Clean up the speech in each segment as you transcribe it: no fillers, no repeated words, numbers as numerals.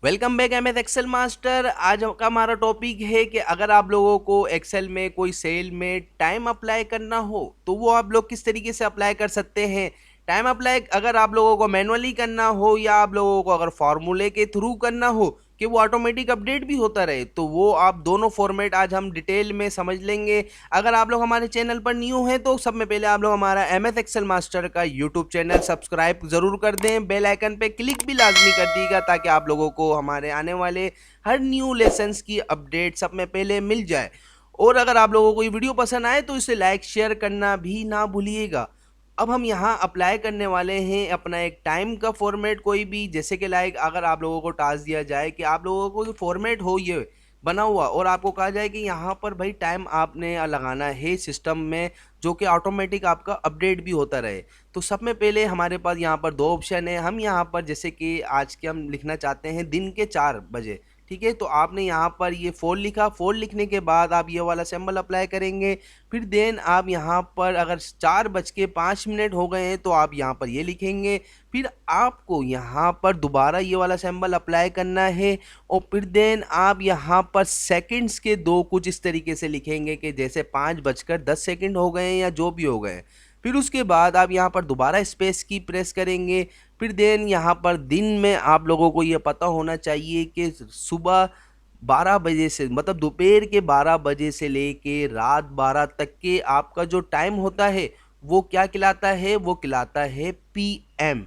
Welcome back M S Excel master. आज का हमारा टॉपिक है कि अगर आप लोगों को एक्सेल में कोई सेल में टाइम अप्लाई करना हो तो वो आप लोग किस तरीके से अप्लाई कर सकते हैं। टाइम अप्लाई अगर आप लोगों को मैनुअली करना हो या आप लोगों को अगर फॉर्मूले के थ्रू करना हो कि वो ऑटोमेटिक अपडेट भी होता रहे, तो वो आप दोनों फॉर्मेट आज हम डिटेल में समझ लेंगे। अगर आप लोग हमारे चैनल पर न्यू हैं तो सब में पहले आप लोग हमारा एम एस एक्सेल मास्टर का यूट्यूब चैनल सब्सक्राइब जरूर कर दें, बेल आइकन पे क्लिक भी लाजमी कर दीजिएगा ताकि आप लोगों को हमारे आने वाले हर न्यू लेसन्स की अपडेट सब में पहले मिल जाए। और अगर आप लोगों को ये वीडियो पसंद आए तो इसे लाइक शेयर करना भी ना भूलिएगा। अब हम यहाँ अप्लाई करने वाले हैं अपना एक टाइम का फॉर्मेट, कोई भी जैसे कि लाइक अगर आप लोगों को टास्क दिया जाए कि आप लोगों को फॉर्मेट हो ये बना हुआ और आपको कहा जाए कि यहाँ पर भाई टाइम आपने लगाना है सिस्टम में जो कि ऑटोमेटिक आपका अपडेट भी होता रहे। तो सब में पहले हमारे पास यहाँ पर दो ऑप्शन है। हम यहाँ पर जैसे कि आज के हम लिखना चाहते हैं दिन के 4 बजे, ठीक है। तो आपने यहाँ पर ये फोर लिखा, फोर लिखने के बाद आप ये वाला सिंबल अप्लाई करेंगे। फिर देन आप यहाँ पर अगर 4:05 हो गए हैं तो आप यहाँ पर ये लिखेंगे। फिर आपको यहाँ पर दोबारा ये वाला सिंबल अप्लाई करना है और फिर देन आप यहाँ पर सेकंड्स के दो कुछ इस तरीके से लिखेंगे कि जैसे 5:10 हो गए हैं या जो भी हो गए। फिर उसके बाद आप यहाँ पर दोबारा स्पेस की प्रेस करेंगे। फिर देन यहाँ पर दिन में आप लोगों को ये पता होना चाहिए कि सुबह 12 बजे से मतलब दोपहर के 12 बजे से लेके रात 12 तक के आपका जो टाइम होता है वो क्या कहलाता है, वो कहलाता है पीएम।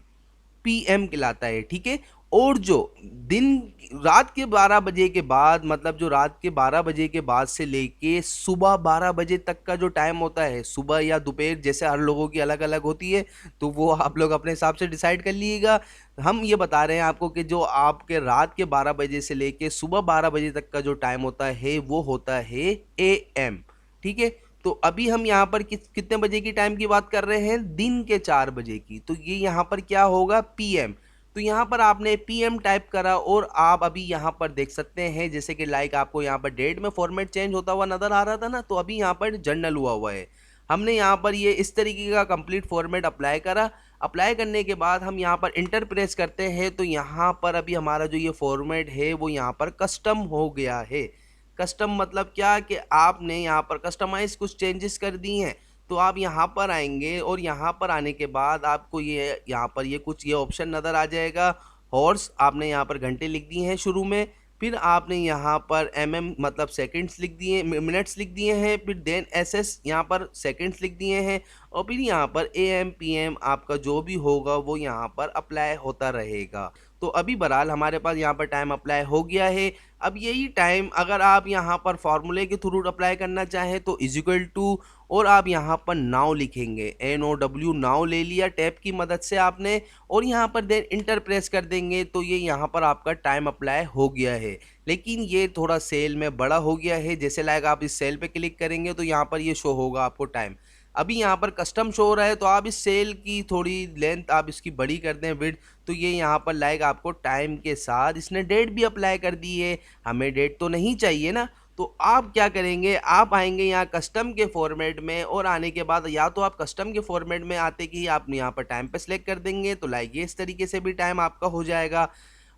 पीएम कहलाता है, ठीक है। और जो दिन रात के 12 बजे के बाद मतलब जो रात के 12 बजे के बाद से लेके सुबह 12 बजे तक का जो टाइम होता है, सुबह या दोपहर जैसे हर लोगों की अलग अलग होती है, तो वो आप लोग अपने हिसाब से डिसाइड कर लीजिएगा। हम ये बता रहे हैं आपको कि जो आपके रात के 12 बजे से लेके सुबह 12 बजे तक का जो टाइम होता है वो होता है एएम, ठीक है। तो अभी हम यहाँ पर कितने बजे की टाइम की बात कर रहे हैं, दिन के 4 बजे की। तो ये यहाँ पर क्या होगा, पीएम। तो यहाँ पर आपने पीएम टाइप करा और आप अभी यहाँ पर देख सकते हैं जैसे कि लाइक आपको यहाँ पर डेट में फॉर्मेट चेंज होता हुआ नजर आ रहा था ना, तो अभी यहाँ पर जनरल हुआ हुआ है। हमने यहाँ पर ये इस तरीके का कंप्लीट फॉर्मेट अप्लाई करा। अप्लाई करने के बाद हम यहाँ पर इंटर प्रेस करते हैं तो यहाँ पर अभी हमारा जो ये फॉर्मेट है वो यहाँ पर कस्टम हो गया है। कस्टम मतलब क्या कि आपने यहाँ पर कस्टमाइज कुछ चेंजेस कर दी हैं। तो आप यहाँ पर आएंगे और यहाँ पर आने के बाद आपको ये यहाँ पर ये कुछ ये ऑप्शन नज़र आ जाएगा। हॉर्स आपने यहाँ पर घंटे लिख दिए हैं शुरू में। फिर आपने यहाँ पर एमएम मतलब सेकंड्स लिख दिए, मिनट्स लिख दिए हैं। फिर देन एसएस यहाँ पर सेकंड्स लिख दिए हैं। और फिर यहाँ पर एएम पीएम आपका जो भी होगा वो यहाँ पर अप्लाई होता रहेगा। तो अभी बहरहाल हमारे पास यहाँ पर टाइम अप्लाई हो गया है। अब यही टाइम अगर आप यहाँ पर फॉर्मूले के थ्रू अप्लाई करना चाहें तो इज इक्वल टू और आप यहाँ पर नाउ लिखेंगे, NOW नाउ ले लिया टैब की मदद से आपने और यहाँ पर देन इंटर प्रेस कर देंगे तो ये यहाँ पर आपका टाइम अप्लाई हो गया है। लेकिन ये थोड़ा सेल में बड़ा हो गया है, जैसे लाइक आप इस सेल पे क्लिक करेंगे तो यहाँ पर ये शो होगा आपको टाइम। अभी यहाँ पर कस्टम शो हो रहा है तो आप इस सेल की थोड़ी लेंथ आप इसकी बड़ी कर दें, विड्थ, तो ये यहाँ पर लाइक आपको टाइम के साथ इसने डेट भी अप्लाई कर दी है। हमें डेट तो नहीं चाहिए ना, तो आप क्या करेंगे, आप आएंगे यहाँ कस्टम के फॉर्मेट में और आने के बाद या तो आप कस्टम के फॉर्मेट में आते कि आप यहाँ पर टाइम पे सिलेक्ट कर देंगे तो लाइक ये इस तरीके से भी टाइम आपका हो जाएगा।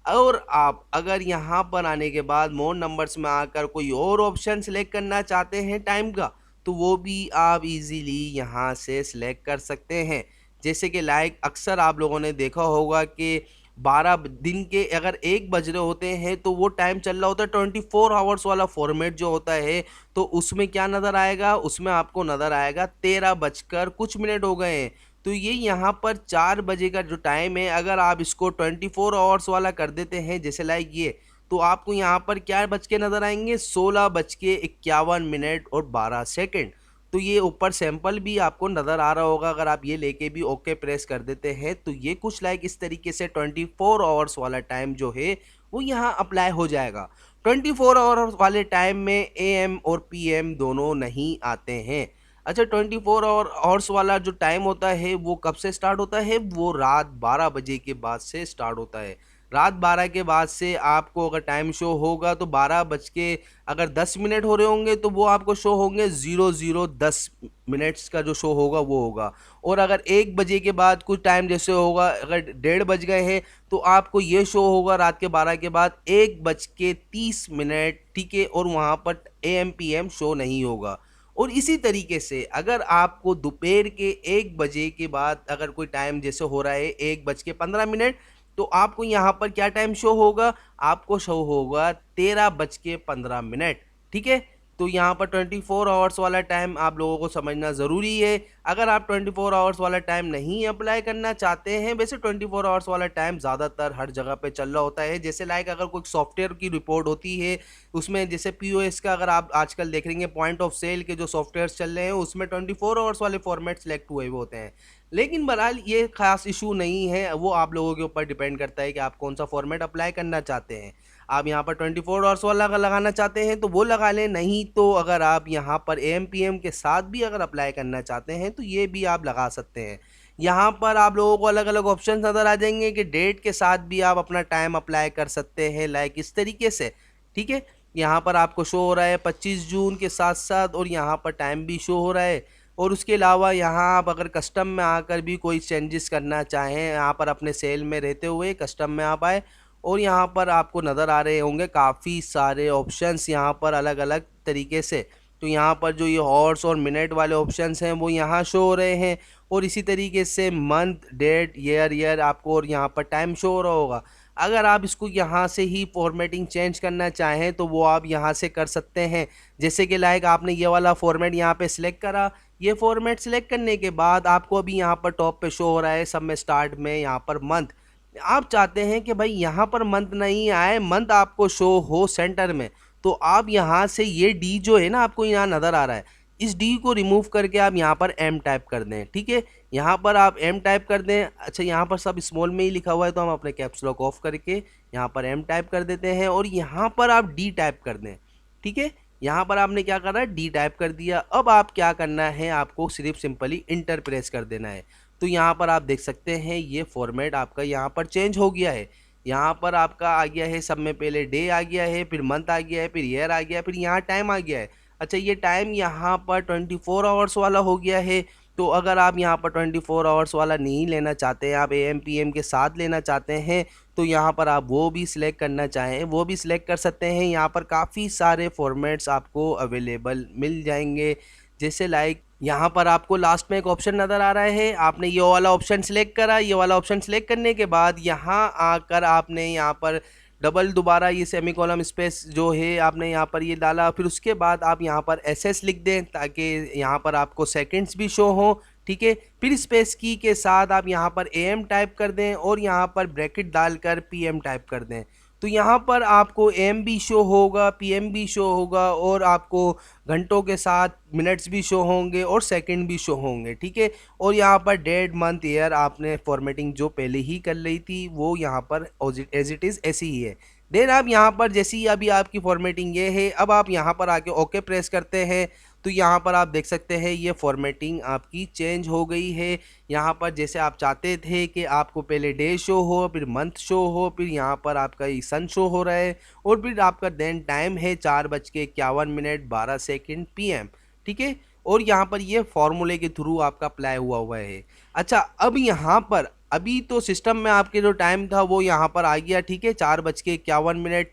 और आप अगर यहाँ पर आने के बाद मोर नंबर्स में आकर कोई और ऑप्शन सेलेक्ट करना चाहते हैं टाइम का तो वो भी आप इजीली यहाँ से सिलेक्ट कर सकते हैं। जैसे कि लाइक अक्सर आप लोगों ने देखा होगा कि 12 दिन के अगर 1 बज रहे होते हैं तो वो टाइम चल रहा होता है 24 आवर्स वाला फॉर्मेट जो होता है। तो उसमें क्या नज़र आएगा, उसमें आपको नज़र आएगा 13 बजकर कुछ मिनट हो गए हैं। तो ये यहाँ पर 4 बजे का जो टाइम है अगर आप इसको 24 आवर्स वाला कर देते हैं जैसे लाइक ये, तो आपको यहाँ पर क्या बज के नज़र आएंगे, 16:51 और 12 सेकंड। तो ये ऊपर सैंपल भी आपको नज़र आ रहा होगा, अगर आप ये लेके भी ओके प्रेस कर देते हैं तो ये कुछ लाइक इस तरीके से 24 आवर्स वाला टाइम जो है वो यहाँ अप्लाई हो जाएगा। 24 आवर्स वाले टाइम में एएम और पीएम दोनों नहीं आते हैं। अच्छा, 24 आवर्स वाला जो टाइम होता है वो कब से स्टार्ट होता है, वो रात 12 बजे के बाद से स्टार्ट होता है। रात 12 के बाद से आपको अगर टाइम शो होगा तो 12 बज के अगर 10 मिनट हो रहे होंगे तो वो आपको शो होंगे 00:10 का जो शो होगा वो होगा। और अगर 1 बजे के बाद कुछ टाइम जैसे होगा, अगर 1:30 बज गए हैं तो आपको ये शो होगा रात के 12 के बाद 1:30, ठीक है, और वहाँ पर AM PM शो नहीं होगा। और इसी तरीके से अगर आपको दोपहर के 1 बजे के बाद अगर कोई टाइम जैसे हो रहा है 1:15, तो आपको यहाँ पर क्या टाइम शो होगा, आपको शो होगा 13:15, ठीक है। तो यहाँ पर 24 आवर्स वाला टाइम आप लोगों को समझना ज़रूरी है। अगर आप 24 आवर्स वाला टाइम नहीं अप्लाई करना चाहते हैं, वैसे 24 आवर्स वाला टाइम ज़्यादातर हर जगह पे चल रहा होता है। जैसे लाइक अगर कोई सॉफ्टवेयर की रिपोर्ट होती है, उसमें जैसे POS का अगर आप आजकल देख रहे हैं, पॉइंट ऑफ सेल के जो सॉफ्टवेयर चल रहे हैं उसमें 24 आवर्स वाले फॉर्मेट सेलेक्ट हुए हुए होते हैं। लेकिन बहरहाल ये खास इशू नहीं है, वो आप लोगों के ऊपर डिपेंड करता है कि आप कौन सा फॉर्मेट अप्लाई करना चाहते हैं। आप यहाँ पर 24 आवर्स वाला अगर लगाना चाहते हैं तो वो लगा लें, नहीं तो अगर आप यहाँ पर AM PM के साथ भी अगर अप्लाई करना चाहते हैं तो ये भी आप लगा सकते हैं। यहाँ पर आप लोगों को अलग अलग ऑप्शन नज़र आ जाएंगे कि डेट के साथ भी आप अपना टाइम अप्लाई कर सकते हैं, लाइक इस तरीके से, ठीक है। यहाँ पर आपको शो हो रहा है 25 जून के साथ साथ, और यहाँ पर टाइम भी शो हो रहा है। और उसके अलावा यहाँ आप अगर कस्टम में आकर भी कोई चेंजेस करना चाहें, यहाँ पर अपने सेल में रहते हुए कस्टम में आप आए और यहाँ पर आपको नज़र आ रहे होंगे काफ़ी सारे ऑप्शंस यहाँ पर अलग अलग तरीके से। तो यहाँ पर जो ये हॉर्स और मिनट वाले ऑप्शंस हैं वो यहाँ शो हो रहे हैं, और इसी तरीके से मंथ, डेट, ईयर आपको और यहाँ पर टाइम शो हो रहा होगा। अगर आप इसको यहाँ से ही फॉर्मेटिंग चेंज करना चाहें तो वो आप यहाँ से कर सकते हैं। जैसे कि लाइक आपने ये वाला फॉर्मेट यहाँ पे सिलेक्ट करा, ये फॉर्मेट सिलेक्ट करने के बाद आपको अभी यहाँ पर टॉप पे शो हो रहा है सब में स्टार्ट में यहाँ पर मंथ। आप चाहते हैं कि भाई यहाँ पर मंथ नहीं आए, मंथ आपको शो हो सेंटर में, तो आप यहाँ से ये डी जो है ना आपको यहाँ नज़र आ रहा है, इस डी को रिमूव करके आप यहाँ पर एम टाइप कर दें, ठीक है। यहाँ पर आप एम टाइप कर दें। अच्छा, यहाँ पर सब स्मॉल में ही लिखा हुआ है तो हम अपने कैप्स लॉक ऑफ करके यहाँ पर एम टाइप कर देते हैं और यहाँ पर आप डी टाइप कर दें, ठीक है। यहाँ पर आपने क्या करना है, डी टाइप कर दिया। अब आप क्या करना है, आपको सिर्फ सिंपली इंटर प्रेस कर देना है। तो यहाँ पर आप देख सकते हैं ये फॉर्मेट आपका यहाँ पर चेंज हो गया है। यहाँ पर आपका आ गया है, सब में पहले डे आ गया है, फिर मंथ आ गया है, फिर ईयर आ गया है, फिर यहाँ टाइम आ गया है। अच्छा, ये टाइम यहाँ पर 24 आवर्स वाला हो गया है। तो अगर आप यहाँ पर 24 आवर्स वाला नहीं लेना चाहते हैं, आप AM PM के साथ लेना चाहते हैं, तो यहाँ पर आप वो भी सिलेक्ट करना चाहें वो भी सिलेक्ट कर सकते हैं। यहाँ पर काफ़ी सारे फॉर्मेट्स आपको अवेलेबल मिल जाएंगे। जैसे लाइक यहाँ पर आपको लास्ट में एक ऑप्शन नज़र आ रहा है, आपने ये वाला ऑप्शन सिलेक्ट करा। ये वाला ऑप्शन सिलेक्ट करने के बाद यहाँ आकर आपने यहाँ पर डबल दोबारा ये सेमी कॉलम स्पेस जो है आपने यहाँ पर ये डाला, फिर उसके बाद आप यहाँ पर SS लिख दें ताकि यहाँ पर आपको सेकंड्स भी शो हो, ठीक है। फिर स्पेस की के साथ आप यहाँ पर AM टाइप कर दें और यहाँ पर ब्रैकेट डालकर PM टाइप कर दें। तो यहाँ पर आपको AM भी शो होगा, PM भी शो होगा, और आपको घंटों के साथ मिनट्स भी शो होंगे और सेकंड भी शो होंगे, ठीक है। और यहाँ पर डेट, मंथ, ईयर आपने फॉर्मेटिंग जो पहले ही कर ली थी वो यहाँ पर एज इट इज़ ऐसी ही है। देन आप यहाँ पर जैसे ही अभी आपकी फॉर्मेटिंग ये है, अब आप यहाँ पर आके ओके प्रेस करते हैं तो यहाँ पर आप देख सकते हैं ये फॉर्मेटिंग आपकी चेंज हो गई है। यहाँ पर जैसे आप चाहते थे कि आपको पहले डे शो हो, फिर मंथ शो हो, फिर यहाँ पर आपका ये सन शो हो रहा है, और फिर आपका देन टाइम है 4:51 PM, ठीक है। और यहाँ पर ये फॉर्मूले के थ्रू आपका अप्लाई हुआ है। अच्छा, अब यहाँ पर अभी तो सिस्टम में आपके जो टाइम था वो यहाँ पर आ गया, ठीक है। 4:51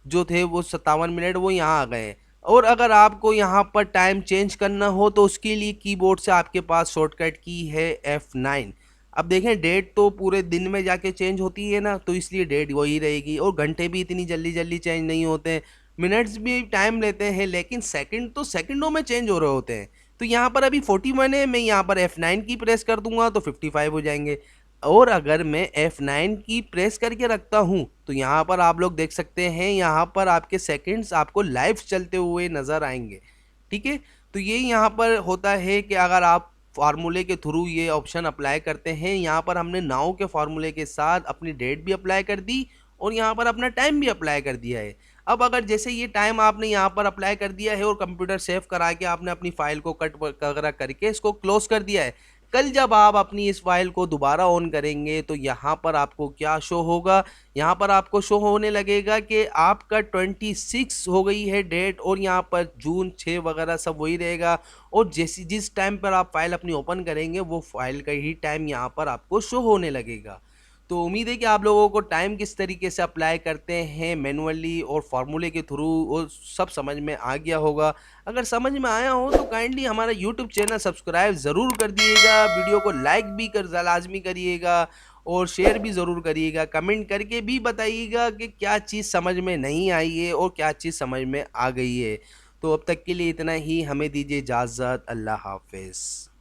जो थे वो 57 वो यहाँ आ गए। और अगर आपको यहाँ पर टाइम चेंज करना हो तो उसके लिए कीबोर्ड से आपके पास शॉर्टकट की है F9। अब देखें, डेट तो पूरे दिन में जाके चेंज होती है ना, तो इसलिए डेट वही रहेगी, और घंटे भी इतनी जल्दी जल्दी चेंज नहीं होते हैं, मिनट्स भी टाइम लेते हैं, लेकिन सेकंड तो सेकंडों में चेंज हो रहे होते हैं। तो यहाँ पर अभी 41 है, मैं यहाँ पर F9 की प्रेस कर दूंगा तो 55 हो जाएंगे। और अगर मैं F9 की प्रेस करके रखता हूँ तो यहाँ पर आप लोग देख सकते हैं, यहाँ पर आपके सेकंड्स आपको लाइव चलते हुए नज़र आएंगे, ठीक है। तो ये यहाँ पर होता है कि अगर आप फार्मूले के थ्रू ये ऑप्शन अप्लाई करते हैं, यहाँ पर हमने नाउ के फार्मूले के साथ अपनी डेट भी अप्लाई कर दी और यहाँ पर अपना टाइम भी अप्लाई कर दिया है। अब अगर जैसे ये टाइम आपने यहाँ पर अप्लाई कर दिया है और कंप्यूटर सेव करा के आपने अपनी फाइल को कट वगैरह करके इसको क्लोज कर दिया है, कल जब आप अपनी इस फाइल को दोबारा ऑन करेंगे तो यहाँ पर आपको क्या शो होगा, यहाँ पर आपको शो होने लगेगा कि आपका 26 हो गई है डेट, और यहाँ पर जून 6 वगैरह सब वही रहेगा। और जैसी जिस टाइम पर आप फाइल अपनी ओपन करेंगे वो फाइल का ही टाइम यहाँ पर आपको शो होने लगेगा। तो उम्मीद है कि आप लोगों को टाइम किस तरीके से अप्लाई करते हैं मैनुअली और फार्मूले के थ्रू वो सब समझ में आ गया होगा। अगर समझ में आया हो तो काइंडली हमारा यूट्यूब चैनल सब्सक्राइब ज़रूर कर दिएगा, वीडियो को लाइक भी कर लाजमी करिएगा और शेयर भी ज़रूर करिएगा। कमेंट करके भी बताइएगा कि क्या चीज़ समझ में नहीं आई है और क्या चीज़ समझ में आ गई है। तो अब तक के लिए इतना ही, हमें दीजिए इजाज़त। अल्लाह हाफिज़।